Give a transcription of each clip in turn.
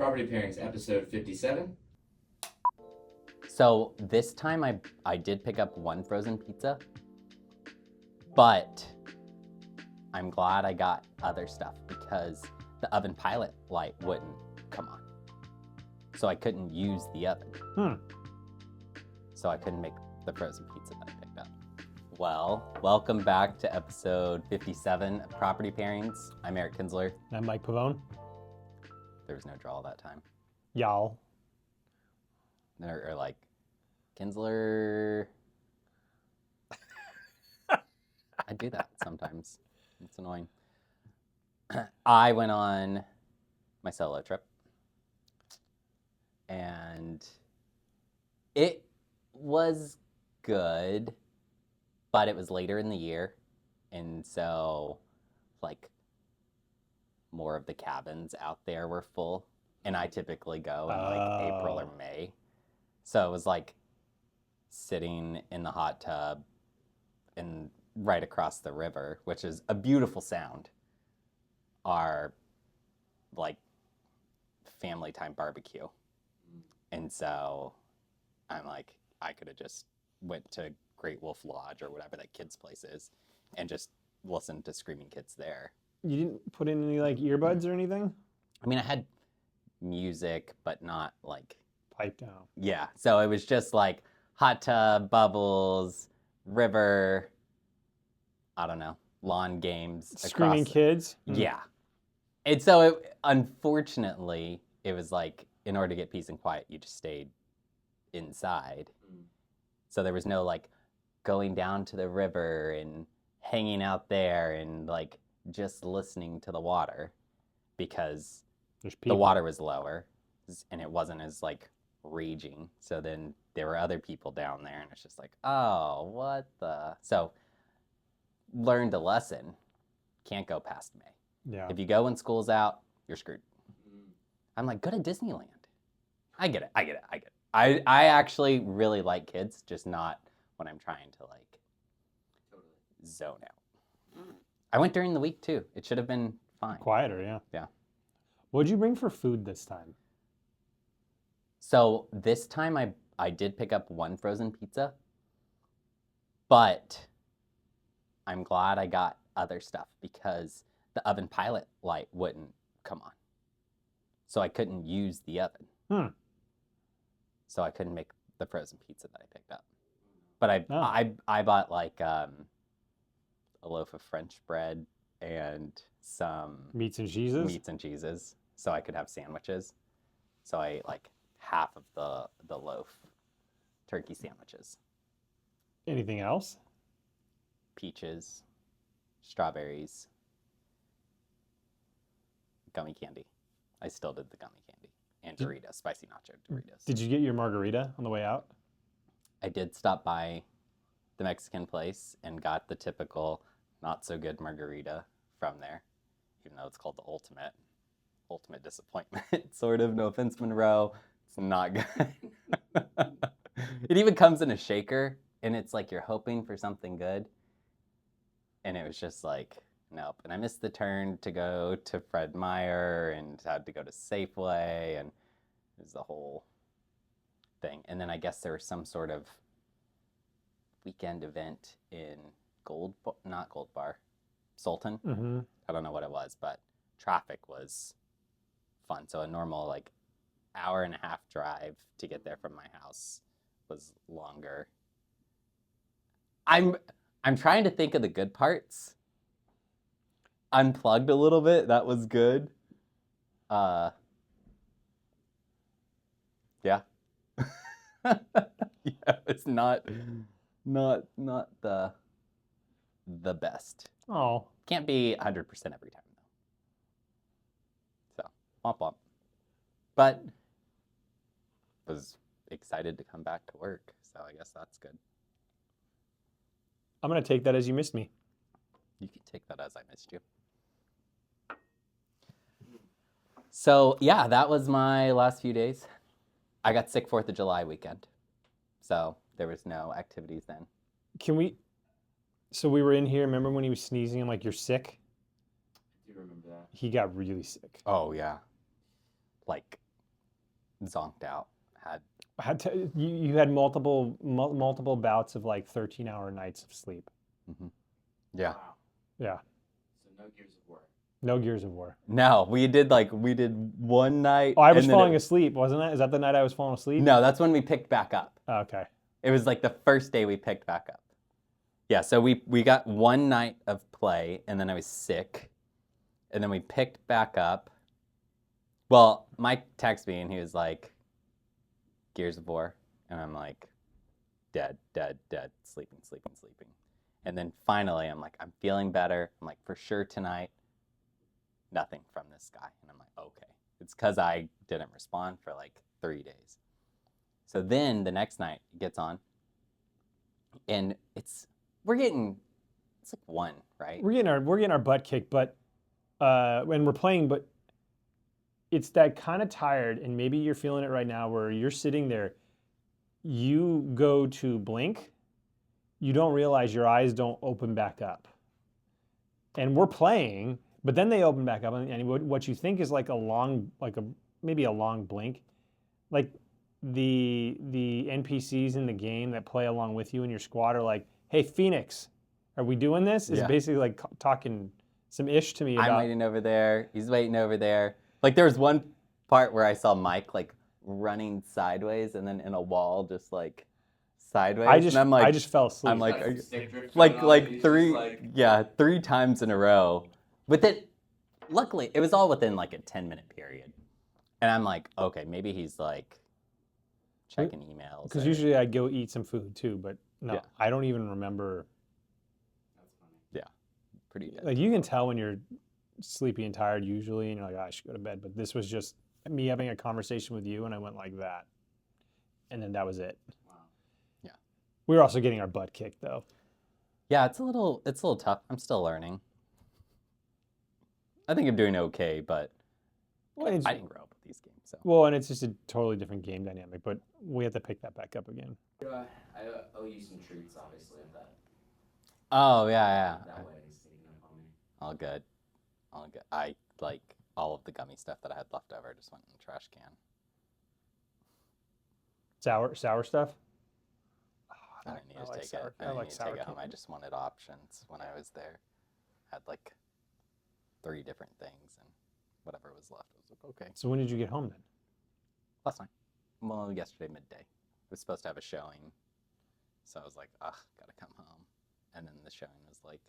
Property Pairings, episode 57. So this time I did pick up one frozen pizza, but I'm glad I got other stuff because the oven pilot light wouldn't come on. So I couldn't use the oven. So I couldn't make the frozen pizza that I picked up. Well, welcome back to episode 57 of Property Pairings. I'm Eric Kinzler. I'm Mike Pavone. There was no draw that time. Y'all. Or like, Kinzler. I do that sometimes. It's annoying. I went on my solo trip. And it was good, but it was later in the year. And so, like, more of the cabins out there were full. And I typically go in like April or May. So it was like sitting in the hot tub and right across the river, which is a beautiful sound, our like family time barbecue. And so I'm like, I could have just went to Great Wolf Lodge or whatever that kids' place is and just listened to screaming kids there. You didn't put in any like earbuds or anything? I mean, I had music, but not like... Pipe down. Yeah, so it was just like hot tub, bubbles, river, I don't know, lawn games. Screaming kids? Yeah. And so unfortunately, it was like, in order to get peace and quiet, you just stayed inside. So there was no like going down to the river and hanging out there and like just listening to the water because the water was lower and it wasn't as like raging. So then there were other people down there and it's just like, oh, what the? So learned a lesson. Can't go past May. Yeah. If you go when school's out, you're screwed. I'm like, go to Disneyland. I get it. I actually really like kids, just not when I'm trying to like zone out. I went during the week too. It should have been fine. Quieter, yeah. Yeah. What'd you bring for food this time? So this time I did pick up one frozen pizza, but I'm glad I got other stuff because the oven pilot light wouldn't come on. So I couldn't use the oven. So I couldn't make the frozen pizza that I picked up. But I bought like a loaf of French bread and some meats and cheeses. So I could have sandwiches. So I ate like half of the loaf turkey sandwiches. Anything else? Peaches, strawberries, gummy candy. I still did the gummy candy. And Doritos, spicy nacho Doritos. Did you get your margarita on the way out? I did stop by the Mexican place and got the typical not so good margarita from there, even though it's called the ultimate disappointment, sort of. No offense, Monroe. It's not good. It even comes in a shaker, and it's like you're hoping for something good. And it was just like, nope. And I missed the turn to go to Fred Meyer and had to go to Safeway, and it was the whole thing. And then I guess there was some sort of weekend event in Sultan. I don't know what it was, but traffic was fun. So a normal like hour and a half drive to get there from my house was longer. I'm trying to think of the good parts. Unplugged a little bit. That was good. Yeah. Yeah, it's not the best. Oh. Can't be 100% every time though. So, womp womp. But was excited to come back to work, so I guess that's good. I'm going to take that as you missed me. You can take that as I missed you. So, yeah, that was my last few days. I got sick 4th of July weekend, so there was no activities then. So we were in here, remember when he was sneezing and like, you're sick? I do remember that. He got really sick. Oh, yeah. Like zonked out. You had multiple bouts of like 13-hour nights of sleep. Yeah. Wow. Yeah. So no Gears of War. No Gears of War. No, we did one night. Oh, I was and then falling asleep, wasn't it? Is that the night I was falling asleep? No, that's when we picked back up. Oh, okay. It was like the first day we picked back up. Yeah, so we got one night of play, and then I was sick, and then we picked back up. Well, Mike texted me, and he was like, Gears of War, and I'm like, dead, sleeping. And then finally, I'm like, I'm feeling better. I'm like, for sure tonight, nothing from this guy. And I'm like, okay. It's because I didn't respond for like 3 days. So then the next night it gets on, and it's like 1, right? We're getting our butt kicked, but when we're playing, but it's that kind of tired, and maybe you're feeling it right now where you're sitting there, you go to blink, you don't realize your eyes don't open back up. And we're playing, but then they open back up, and what you think is like maybe a long blink, like the NPCs in the game that play along with you in your squad are like, hey, Phoenix, are we doing this? Is basically like talking some ish to me about. I'm waiting over there. He's waiting over there. Like there was one part where I saw Mike like running sideways and then in a wall just like sideways. I just fell asleep. I'm like, like 3 times in a row. With it, luckily, it was all within like a 10-minute period. And I'm like, okay, maybe he's like checking emails. Because usually I go eat some food too, but no, Yeah. I don't even remember. That's funny. Yeah, pretty good. Like you can tell when you're sleepy and tired usually, and you're like, oh, I should go to bed. But this was just me having a conversation with you, and I went like that. And then that was it. Wow. Yeah. We were also getting our butt kicked though. Yeah, it's a little tough. I'm still learning. I think I'm doing okay, but Well, I didn't grow up with these games, so. Well, and it's just a totally different game dynamic, but we have to pick that back up again. I owe you some treats, obviously, of that. Oh yeah. That way, sneaking up on me. All good. I like all of the gummy stuff that I had left over. Just went in the trash can. Sour stuff? I didn't need to like take sour- it. I I didn't like need to sour take it home. I candy. just wanted options when I was there. Had like 3 different things and whatever was left. I was like, okay. So when did you get home then? Last night. Well, yesterday midday. I was supposed to have a showing. So I was like, ugh, gotta come home. And then the showing was like,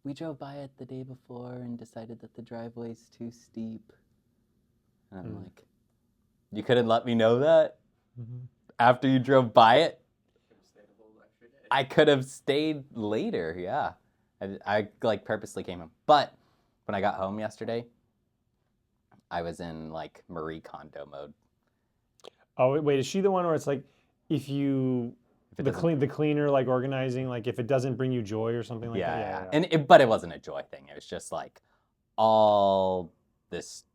we drove by it the day before and decided that the driveway's too steep. And I'm like, you couldn't let me know that after you drove by it? Could have stayed a little extra day. I could have stayed later, yeah. I like purposely came home. But when I got home yesterday, I was in like Marie Kondo mode. Oh, wait, is she the one where it's like, if you, If it the doesn't- cleaner, like organizing, like if it doesn't bring you joy or something like that? Yeah. Yeah. And but it wasn't a joy thing. It was just like all this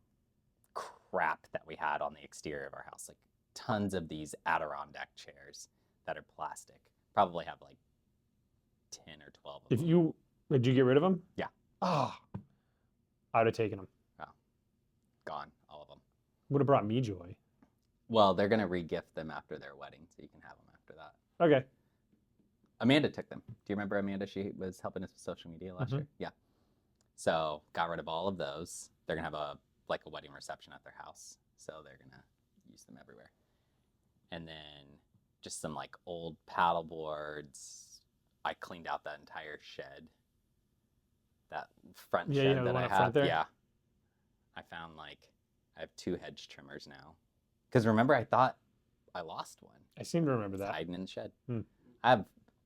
crap that we had on the exterior of our house. Like tons of these Adirondack chairs that are plastic. Probably have like 10 or 12 of them. Did you get rid of them? Yeah. Oh, I would have taken them. Gone, all of them. Would have brought me joy. Well, they're going to re-gift them after their wedding, so you can have them after that. Okay. Amanda took them. Do you remember Amanda? She was helping us with social media last year. Yeah. So got rid of all of those. They're gonna have a wedding reception at their house. So they're gonna use them everywhere. And then just some like old paddle boards. I cleaned out that entire shed. That front shed the that one I up front have. there? Yeah. I found I have 2 hedge trimmers now. Because remember I thought I lost one. I seem to remember It's that. hiding in the shed. Hmm. I have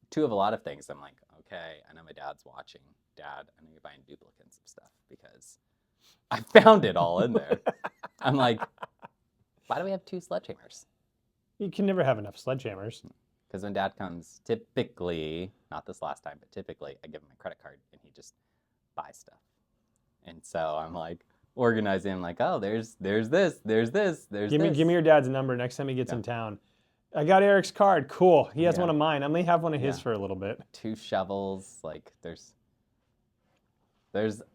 2 of a lot of things. I'm like, okay, I know my dad's watching. Dad, I know you're buying duplicates of stuff because I found it all in there. I'm like, why do we have 2 sledgehammers? You can never have enough sledgehammers. Because when Dad comes, typically, not this last time, but typically, I give him my credit card and he just buys stuff. And so I'm like organizing. I'm like, oh, there's this, there's this, there's Give this. me your dad's number next time he gets in town. I got Eric's card. Cool. He has Yeah. one of mine. I may have one of his Yeah. for a little bit. 2 shovels. Like there's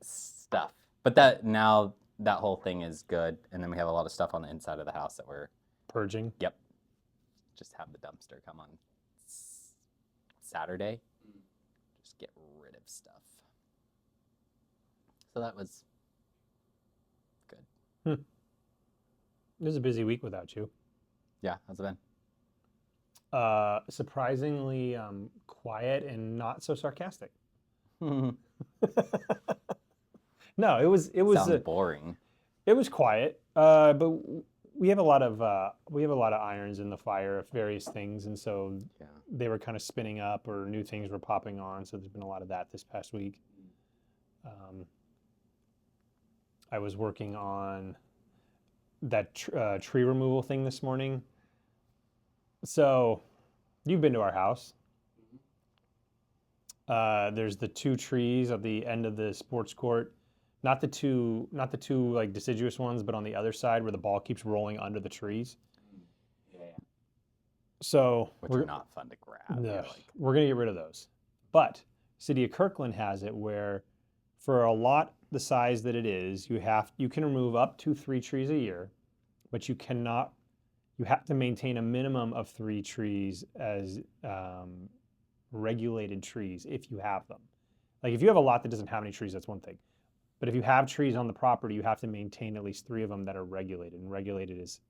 stuff. But that now that whole thing is good. And then we have a lot of stuff on the inside of the house that we're, Purging. yep, just have the dumpster come on Saturday. Just get rid of stuff. So that was good. It was a busy week without you. Yeah, how's it been? Surprisingly quiet and not so sarcastic. No, it was Sounds boring. it was quiet, but we have a lot of irons in the fire of various things, and so Yeah. they were kind of spinning up or new things were popping on. So there's been a lot of that this past week. I was working on that tree removal thing this morning. So you've been to our house. There's the 2 trees at the end of the sports court. Not the two like deciduous ones, but on the other side where the ball keeps rolling under the trees. Yeah. So Which are not fun to grab. no, You're like, we're gonna get rid of those. But City of Kirkland has it where, for a lot the size that it is, you can remove up to 3 trees a year, but you have to maintain a minimum of 3 trees as regulated trees if you have them. Like if you have a lot that doesn't have any trees, that's one thing. But if you have trees on the property, you have to maintain at least 3 of them that are regulated. And regulated is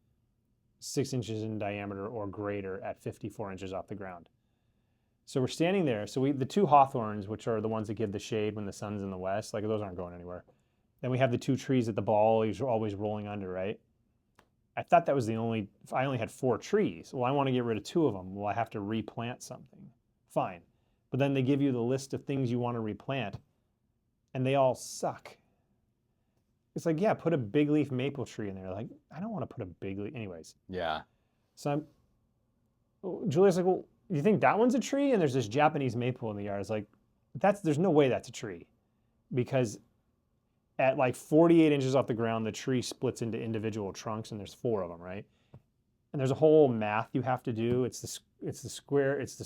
6 inches in diameter or greater at 54 inches off the ground. So we're standing there. So the 2 hawthorns, which are the ones that give the shade when the sun's in the west, like those aren't going anywhere. Then we have the 2 trees that the ball is always rolling under, right? I thought that was I only had 4 trees. Well, I want to get rid of 2 of them. Well, I have to replant something. Fine. But then they give you the list of things you want to replant, and they all suck. It's like, yeah, put a big leaf maple tree in there. Like, I don't want to put a big leaf. Anyways. yeah. So Julia's like, well, you think that one's a tree? And there's this Japanese maple in the yard. It's like, there's no way that's a tree. Because at like 48 inches off the ground, the tree splits into individual trunks, and there's 4 of them, right? And there's a whole math you have to do. It's the square of the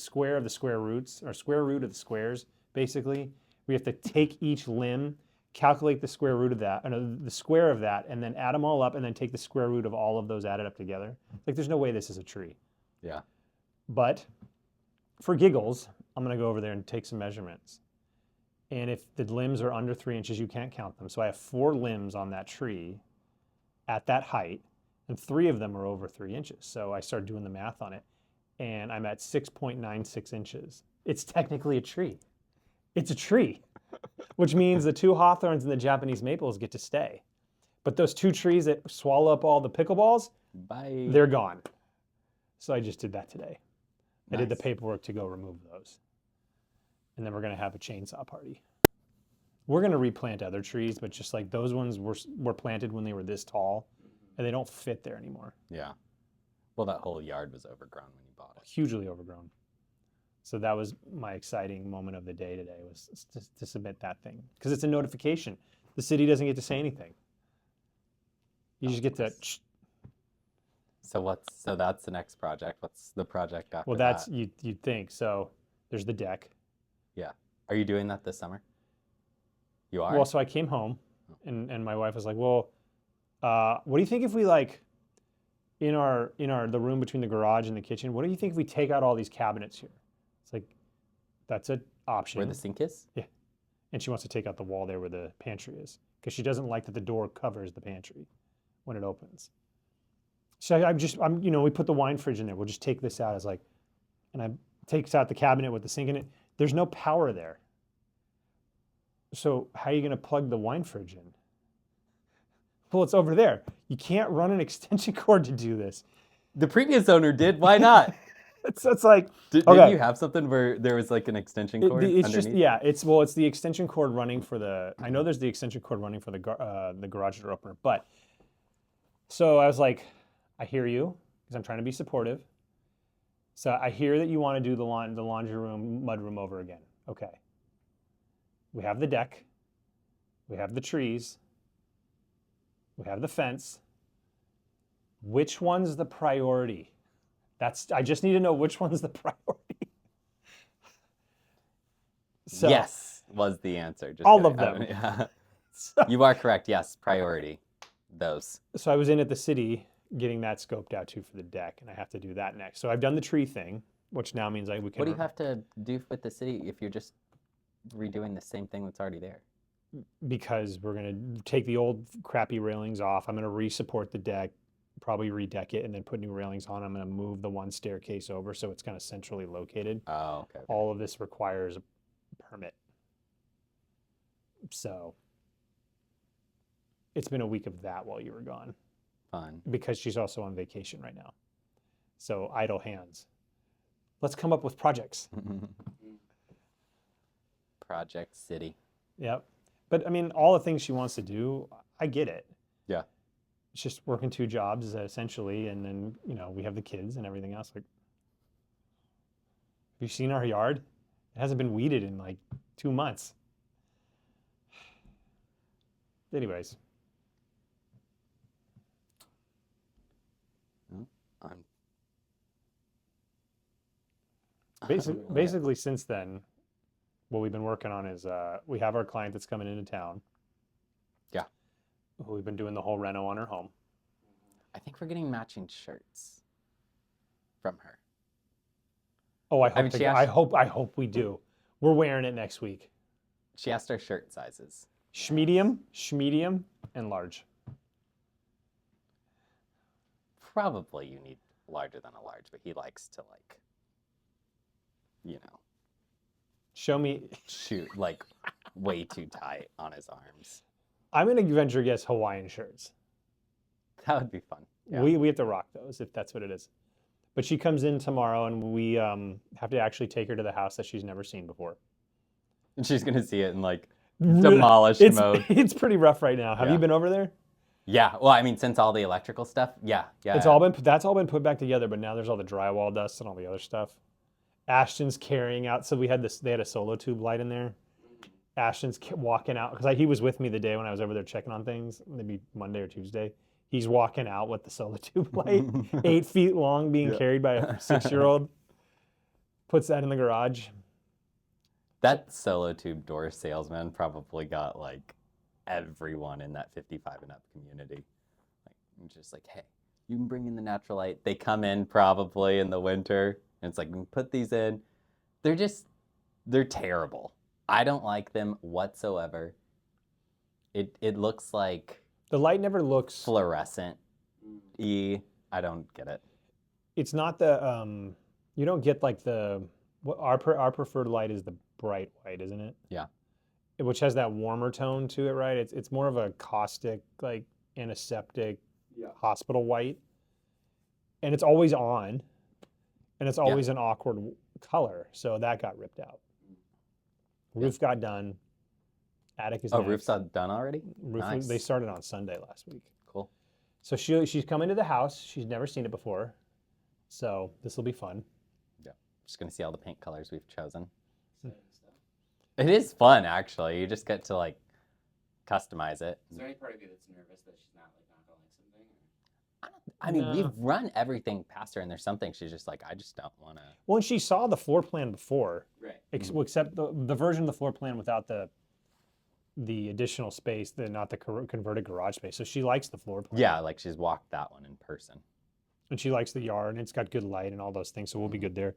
square roots, or square root of the squares, basically. We have to take each limb, calculate the square root of that, the square of that, and then add them all up, and then take the square root of all of those added up together. Like, there's no way this is a tree. Yeah. But for giggles, I'm going to go over there and take some measurements. And if the limbs are under 3 inches, you can't count them. So I have 4 limbs on that tree at that height, and 3 of them are over 3 inches. So I started doing the math on it, and I'm at 6.96 inches. It's technically a tree. It's a tree, which means the 2 hawthorns and the Japanese maples get to stay. But those 2 trees that swallow up all the pickleballs, Bye. they're gone. So I just did that today. I did the Nice. paperwork to go remove those. And then we're going to have a chainsaw party. We're going to replant other trees, but just like those ones were planted when they were this tall, and they don't fit there anymore. Yeah. Well, that whole yard was overgrown when you bought it. Hugely overgrown. So that was my exciting moment of the day today, was to submit that thing. Because it's a notification. The city doesn't get to say anything. You just get to... So that's the next project. What's the project after Well, that's, that? you'd think. So there's the deck. Yeah. Are you doing that this summer? You are? Well, so I came home, and my wife was like, well, what do you think if we, like, in the room between the garage and the kitchen, what do you think if we take out all these cabinets here? It's like, that's an option. Where the sink is? Yeah. And she wants to take out the wall there where the pantry is, because she doesn't like that the door covers the pantry when it opens. So we put the wine fridge in there. We'll just take this out. As like, and I takes out the cabinet with the sink in it. There's no power there. So how are you going to plug the wine fridge in? Well, it's over there. You can't run an extension cord to do this. The previous owner did. Why not? It's like, Didn't you have something where there was like an extension cord it's underneath? just, yeah, it's the extension cord running for I know there's the extension cord running for the garage door opener, but, so I was like, I hear you, because I'm trying to be supportive. So I hear that you want to do the laundry room, mudroom over again. Okay. We have the deck. We have the trees. We have the fence. Which one's the priority? I just need to know which one's the priority. So, yes was the answer. Just all kidding. of them. Yeah. So, You are correct. Yes, priority. those. So I was in at the city getting that scoped out too for the deck, and I have to do that next. So I've done the tree thing, which now means we can. What do you have to do with the city if you're just redoing the same thing that's already there? Because we're gonna take the old crappy railings off. I'm gonna re-support the deck, probably redeck it, and then put new railings on. I'm gonna move the one staircase over so it's kind of centrally located. Oh, okay. All of this requires a permit. So it's been a week of that while you were gone. Fun. Because she's also on vacation right now. So idle hands. Let's come up with projects. Project City. Yep. But I mean, all the things she wants to do, I get it. Yeah. It's just working 2 jobs essentially, and then we have the kids and everything else. Like, have you seen our yard? It hasn't been weeded in like 2 months. Anyways. I'm Basically, since then, what we've been working on is we have our client that's coming into town. Yeah. Who we've been doing the whole reno on her home. I think we're getting matching shirts from her. Oh, I hope mean, she I hope we do. We're wearing it next week. She asked our shirt sizes. Schmedium, and large. Probably you need larger than a large, but he likes to Show me. shoot like way too tight on his arms. I'm gonna venture guess Hawaiian shirts. That would be fun. Yeah. We have to rock those if that's what it is. But she comes in tomorrow, and we have to actually take her to the house that she's never seen before. And she's gonna see it in demolished mode. It's pretty rough right now. Have you Yeah. been over there? Yeah. Well, I mean, since all the electrical stuff, yeah. That's all been put back together, but now there's all the drywall dust and all the other stuff. Ashton's carrying out. So they had a solo tube light in there. Ashton's walking out because he was with me the day when I was over there checking on things, maybe Monday or Tuesday. He's walking out with the solo tube light, 8 feet long, being carried by a 6-year-old. Puts that in the garage. That solo tube door salesman probably got everyone in that 55 and up community. Just hey, you can bring in the natural light. They come in probably in the winter, and it's we can put these in. They're terrible. I don't like them whatsoever. It looks like The light never looks. fluorescent. I don't get it. It's not the. You don't get our preferred light is the bright white, isn't it? Yeah. Which has that warmer tone to it, right? It's more of a caustic, antiseptic, hospital white, and it's always on, and it's always an awkward color. So that got ripped out. Roof got done. Attic is next. Roof's not done already? Nice. They started on Sunday last week. Cool. So she's coming to the house. She's never seen it before, so this will be fun. Yeah. Just gonna see all the paint colors we've chosen. Exciting stuff. It is fun, actually. You just get to customize it. Is there any part of you that's nervous that she's not gonna like something? I mean, No. we've run everything past her, and there's something she's just I just don't want to. Well, and she saw the floor plan before, Right. except the version of the floor plan without the additional space, not the converted garage space. So she likes the floor plan. Yeah, she's walked that one in person. And she likes the yard, and it's got good light and all those things, so we'll be good there.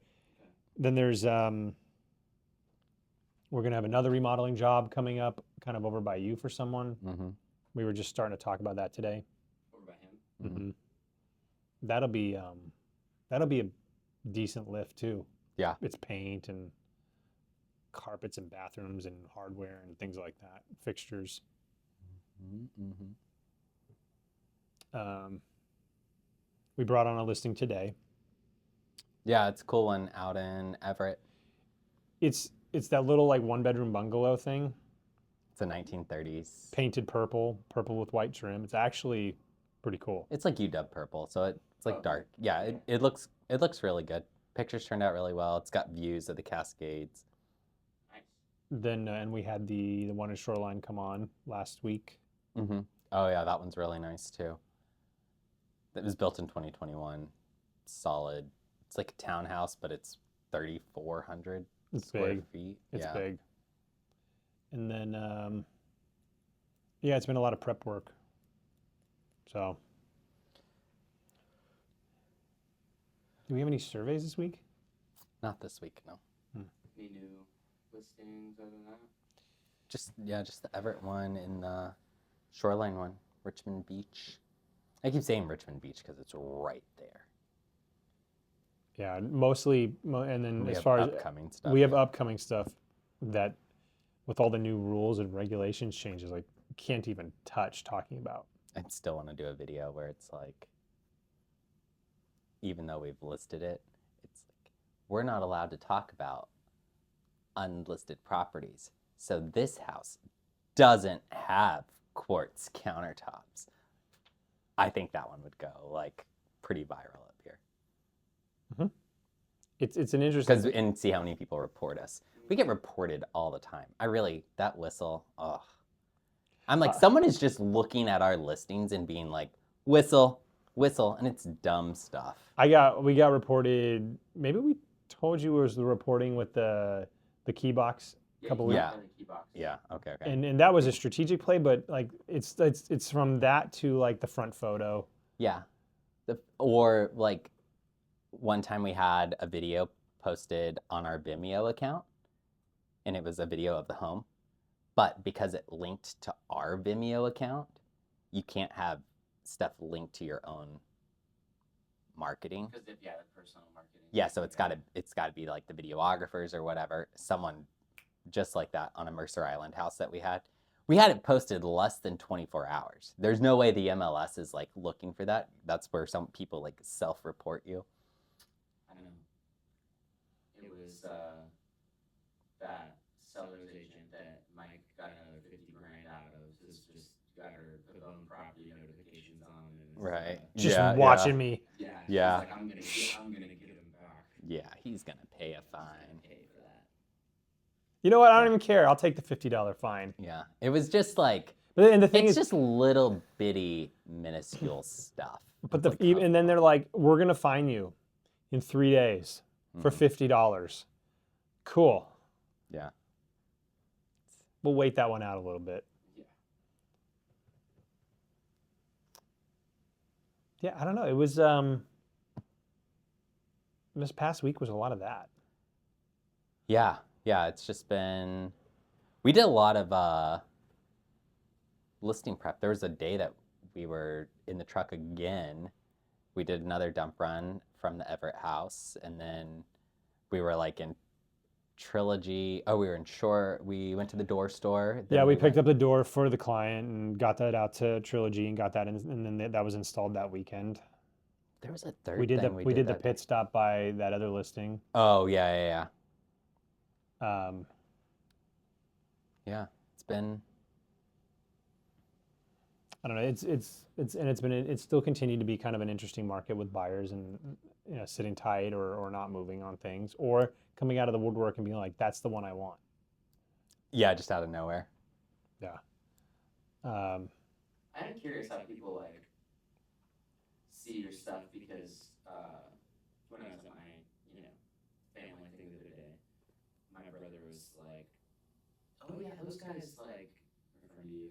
Then there's we're gonna have another remodeling job coming up, kind of over by you for someone. Mm-hmm. We were just starting to talk about that today. Over by him. Mm-hmm. That'll be a decent lift too. Yeah. It's paint and carpets and bathrooms and hardware and things like that, fixtures. Mm-hmm. We brought on a listing today. Yeah, it's a cool one out in Everett. It's that little 1-bedroom bungalow thing, It's a 1930s. painted purple with white trim. It's actually pretty cool. It's UW purple, so it's Oh. dark. Yeah, it looks really good. Pictures turned out really well. It's got views of the Cascades. Nice. Then and we had the one in Shoreline come on last week. Mm-hmm. Oh yeah, that one's really nice too. It was built in 2021. Solid. It's like a townhouse, but it's 3,400 It's square big. feet. It's yeah. big. And then it's been a lot of prep work. So, do we have any surveys this week? Not this week, no. Any new listings other than that? Just the Everett one and the Shoreline one, Richmond Beach. I keep saying Richmond Beach because it's right there. Yeah, mostly, and then We as have far as upcoming stuff. we have yeah. upcoming stuff that, with all the new rules and regulations changes, like can't even touch talking about. I still want to do a video where it's like, even though we've listed it, it's like, we're not allowed to talk about unlisted properties. So this house doesn't have quartz countertops. I think that one would go like pretty viral up here. It's an interesting. And see how many people report us. We get reported all the time. That whistle, ugh. I'm like, someone is just looking at our listings and being like, whistle, and it's dumb stuff. We got reported. Maybe we told you it was the reporting with the key box a couple weeks. Yeah. The key box. Yeah. Okay. And that was a strategic play, but like it's from that to like the front photo. Yeah. Or like one time we had a video posted on our Vimeo account, and it was a video of the home, but because it linked to our Vimeo account, you can't have stuff linked to your own marketing. Because the personal marketing. Yeah, so it's got to be like the videographers or whatever. Someone just like that on a Mercer Island house that we had. We had it posted less than 24 hours. There's no way the MLS is like looking for that. That's where some people like self-report you. I don't know. It was that seller's agent that Mike got another 50 grand out of. This just got her Pavone property notifications on. And Right. Just watching me. Yeah. Yeah. She's like, I'm gonna get him back. Yeah, he's gonna pay a fine. Pay for that. You know what? I don't even care. I'll take the $50 fine. Yeah, it was just like, And the thing it's is, just little bitty minuscule stuff. but It's like, and then they're like, we're gonna fine you in 3 days for $50. Cool. Yeah. We'll wait that one out a little bit. Yeah. Yeah, I don't know. It was this past week was a lot of that. Yeah, it's just been, we did a lot of listing prep. There was a day that we were in the truck again. We did another dump run from the Everett house, and then we were like in Trilogy. Oh, we were in Shore. We went to the door store. Yeah, we picked up the door for the client and got that out to Trilogy and got that in, and then that was installed that weekend. There was a third We did thing the we did the that pit day. stop by that other listing. Oh, yeah. Um, Yeah, it's been, I don't know. It's still continued to be kind of an interesting market with buyers and sitting tight or not moving on things or coming out of the woodwork and being like, that's the one I want. yeah, just out of nowhere. Yeah. I'm curious how people like see your stuff because when I was at my family thing the other day, my brother was like, "Oh yeah, those guys like," referring to you.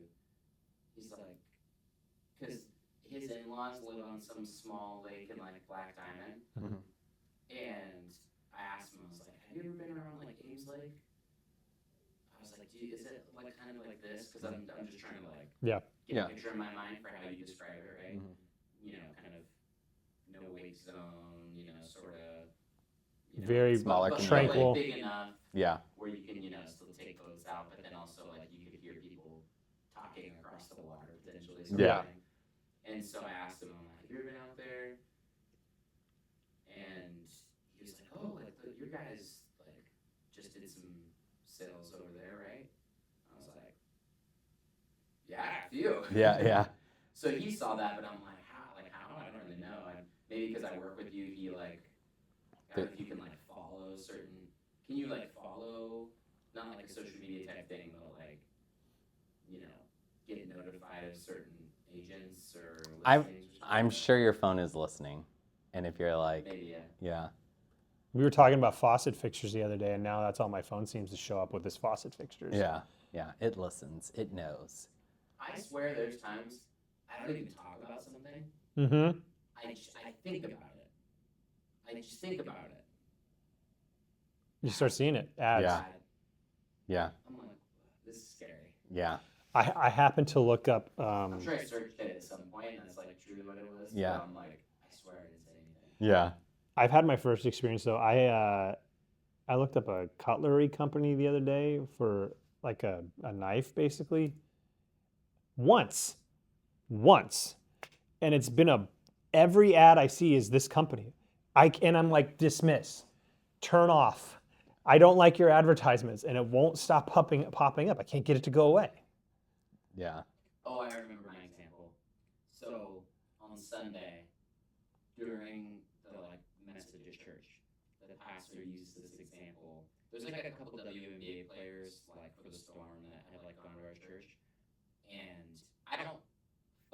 He's like, because his in-laws live on some small lake in like Black Diamond, and I asked him, I was like, "Have you ever been around like Ames Lake?" I was like, is it like kind of like this? Because I'm just trying to like Yeah. get a picture in my mind for how you describe it, right? Kind of no wake zone, sort of Very smaller, but tranquil. like big enough Yeah. where you can still take boats out, but then also like you could hear people talking across the water potentially. sort of Yeah. thing. And so I asked him, I'm like, "Have you ever been out there?" And he was like, "Oh, like your guys like just did some sales over there, right?" I was like, "Yeah, a few." Yeah. So he saw that, but I'm like, how? I don't really know. Maybe because I work with you, he like, I don't know if you can like follow certain. Can you like follow, not like a social media type thing, but like, get notified of certain agents or listings or something? I'm sure your phone is listening, and if you're like, Maybe, yeah. yeah. We were talking about faucet fixtures the other day, and now that's all my phone seems to show up with is faucet fixtures. Yeah, it listens, it knows. I swear there's times I don't even talk about something. Mm-hmm. I think about it. I just think about it. You start seeing it. Ads. Yeah. Yeah. I'm like, this is scary. Yeah. I happened to look up. I'm sure I searched it at some point, and that's like truly what it was. Yeah. But I'm like, I swear I didn't say anything. Yeah. I've had my first experience though. I looked up a cutlery company the other day for like a knife, basically. Once, and it's been every ad I see is this company. I'm like, dismiss, turn off. I don't like your advertisements, and it won't stop popping up. I can't get it to go away. Yeah. Oh, I remember my example. So on Sunday, during the like message at church, the pastor uses this example. There's like a couple WNBA players like for the Storm that have like gone to our church, and I don't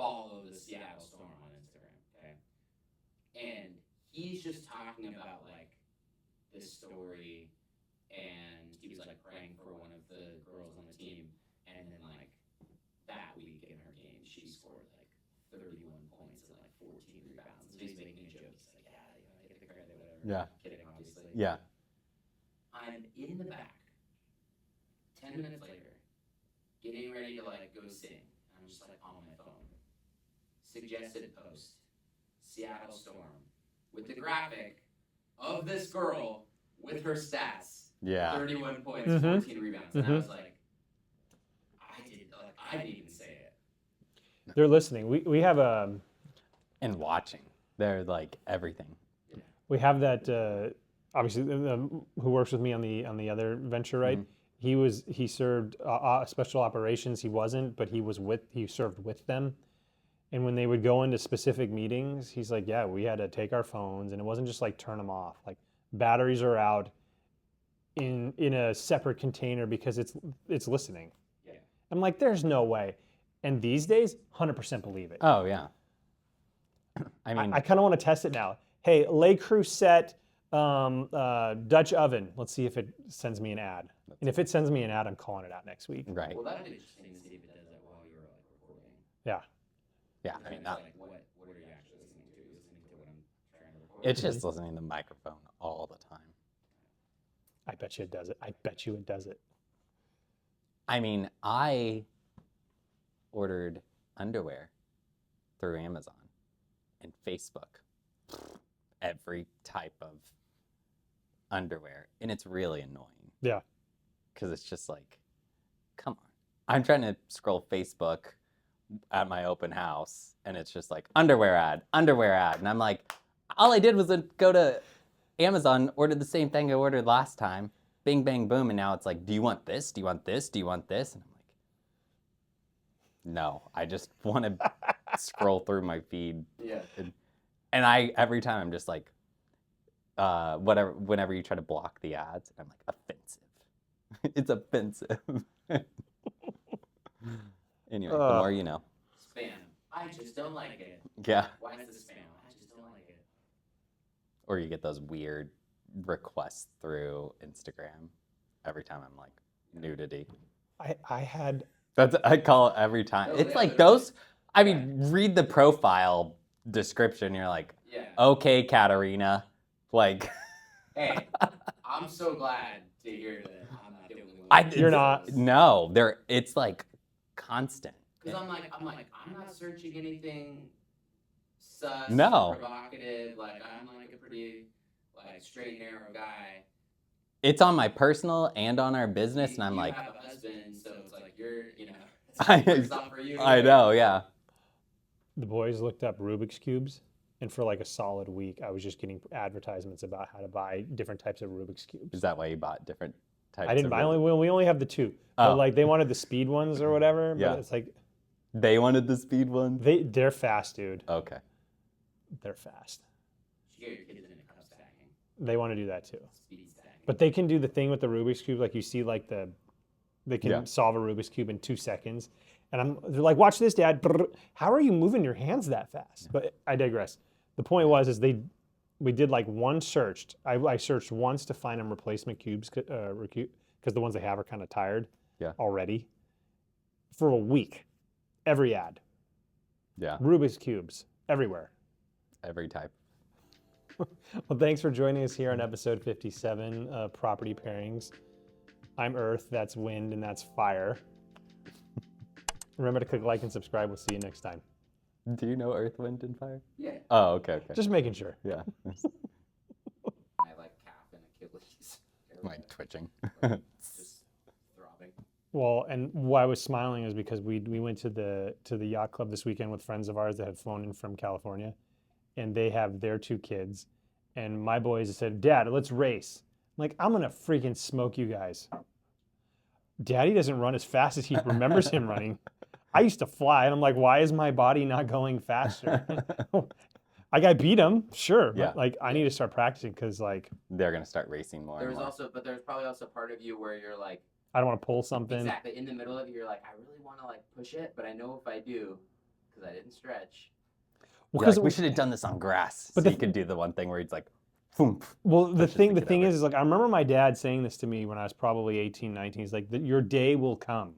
follow the Seattle Storm on Instagram, okay? And he's just talking about like this story, and he was like praying for one of the girls on the team, and then like that week in her game, she scored like 31 points and like 14 rebounds. So he's making a joke. He's like, yeah, you know, I get the credit, whatever. Yeah. Kidding, obviously. Yeah. I'm in the back, 10 minutes later, getting ready to like go sing. I'm just like on my phone. Suggested post, Seattle Storm, with the graphic of this girl with her stats. Yeah. 31 points, Mhm. 14 rebounds. And I was like, I didn't even say it. They're listening. We have And watching. They're like everything. we have that obviously who works with me on the other venture, right? Mhm. He served special operations. He wasn't, but he served with them. And when they would go into specific meetings, he's like, yeah, we had to take our phones, and it wasn't just like turn them off. Like batteries are out in a separate container because it's listening. Yeah. I'm like, there's no way. And these days, 100% believe it. Oh yeah. I mean, I kind of want to test it now. Hey, Le Creuset Dutch oven. Let's see if it sends me an ad. And if it sends me an ad, I'm calling it out next week. right. Well, that'd be interesting to see if it does that while you're like recording. Yeah. Yeah. I mean, It's not, like, what are you actually listening to? Are you listening to what I'm trying to record? it's just listening to the microphone all the time. I bet you it does it. I bet you it does it. I mean, I ordered underwear through Amazon and Facebook. Every type of underwear. And it's really annoying. Yeah. Because it's just like, come on. I'm trying to scroll Facebook at my open house, and it's just like, underwear ad. And I'm like, all I did was go to Amazon, ordered the same thing I ordered last time. Bing, bang, boom. And now it's like, do you want this? Do you want this? Do you want this? And I'm like, no, I just want to scroll through my feed. Yeah. And every time I'm just like, whenever you try to block the ads, I'm like, offensive. It's offensive. Anyway, the more you know. Spam. I just don't like it. Yeah. Why is this spam? I just don't like it. Or you get those weird requests through Instagram every time I'm like, nudity. I call it every time. Oh, It's yeah, like they're- those, I mean, read the profile description. You're like, Yeah. okay, Katarina. Like, Hey, I'm so glad to hear that I'm not the only one. You're not. No, it's like constant. Because I'm not searching anything sus, No. provocative. Like, I'm like a pretty like straight and narrow guy. It's on my personal and on our business, and I'm you like, have a husband, so it's like you're, I- it's not for you. I know, yeah. The boys looked up Rubik's Cubes, and for like a solid week, I was just getting advertisements about how to buy different types of Rubik's Cubes. Is that why you bought different types? I didn't of buy Rubik's? we only have the two. Oh. But like they wanted the speed ones or whatever. Yeah. But it's like They wanted the speed one. they're fast, dude. Okay. They're fast. You get your kids into cup stacking, They want to do that too. speed stacking. But they can do the thing with the Rubik's Cube, like you see, like they can Yeah. solve a Rubik's Cube in 2 seconds. And they're like, watch this, Dad. Brrr. How are you moving your hands that fast? But I digress. The point is we did like one search. I searched once to find them replacement cubes because the ones they have are kind of tired Yeah. already. For a week, every ad. Yeah, Rubik's Cubes everywhere. every type. Well, thanks for joining us here on episode 57 of Property Pairings. I'm Earth, that's Wind, and that's Fire. Remember to click like and subscribe. We'll see you next time. Do you know Earth, Wind, and Fire? Yeah. Oh, okay. Just making sure. Yeah. My like calf and Achilles. Like twitching. Just throbbing. Well, and why I was smiling is because we went to the yacht club this weekend with friends of ours that had flown in from California, and they have their 2 kids, and my boys said, "Dad, let's race." I'm like, I'm gonna freaking smoke you guys. Daddy doesn't run as fast as he remembers him running. I used to fly, and I'm like, why is my body not going faster? I beat him, sure, but Yeah. like I need to start practicing because like They're gonna start racing more. There and was more. also, but there's probably also part of you where you're like, I don't want to pull something. exactly in the middle of it, you're like, I really want to like push it, but I know if I do, because I didn't stretch. Well, You're like, we should have done this on grass. But so the you could do the one thing where he's like, boom. Well, the pushes thing to get is, over. is like I remember my dad saying this to me when I was probably 18, 19. He's like, your day will come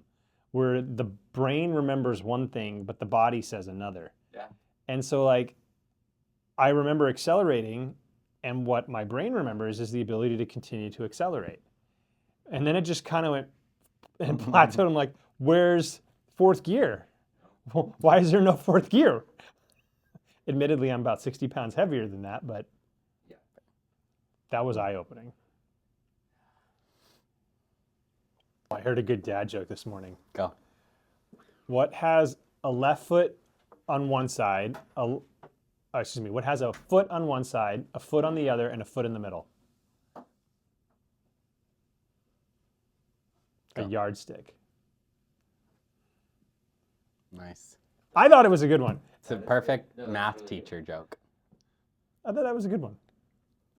where the brain remembers one thing, but the body says another. Yeah. And so like, I remember accelerating, and what my brain remembers is the ability to continue to accelerate. And then it just kind of went and plateaued. I'm like, where's 4th gear? Well, why is there no 4th gear? Admittedly, I'm about 60 pounds heavier than that, but Yeah. that was eye-opening. I heard a good dad joke this morning. Go. What has a left foot on one side, what has a foot on one side, a foot on the other, and a foot in the middle? A Go. yardstick. Nice. I thought it was a good one. It's a perfect No, that's math really good. teacher joke. I thought that was a good one.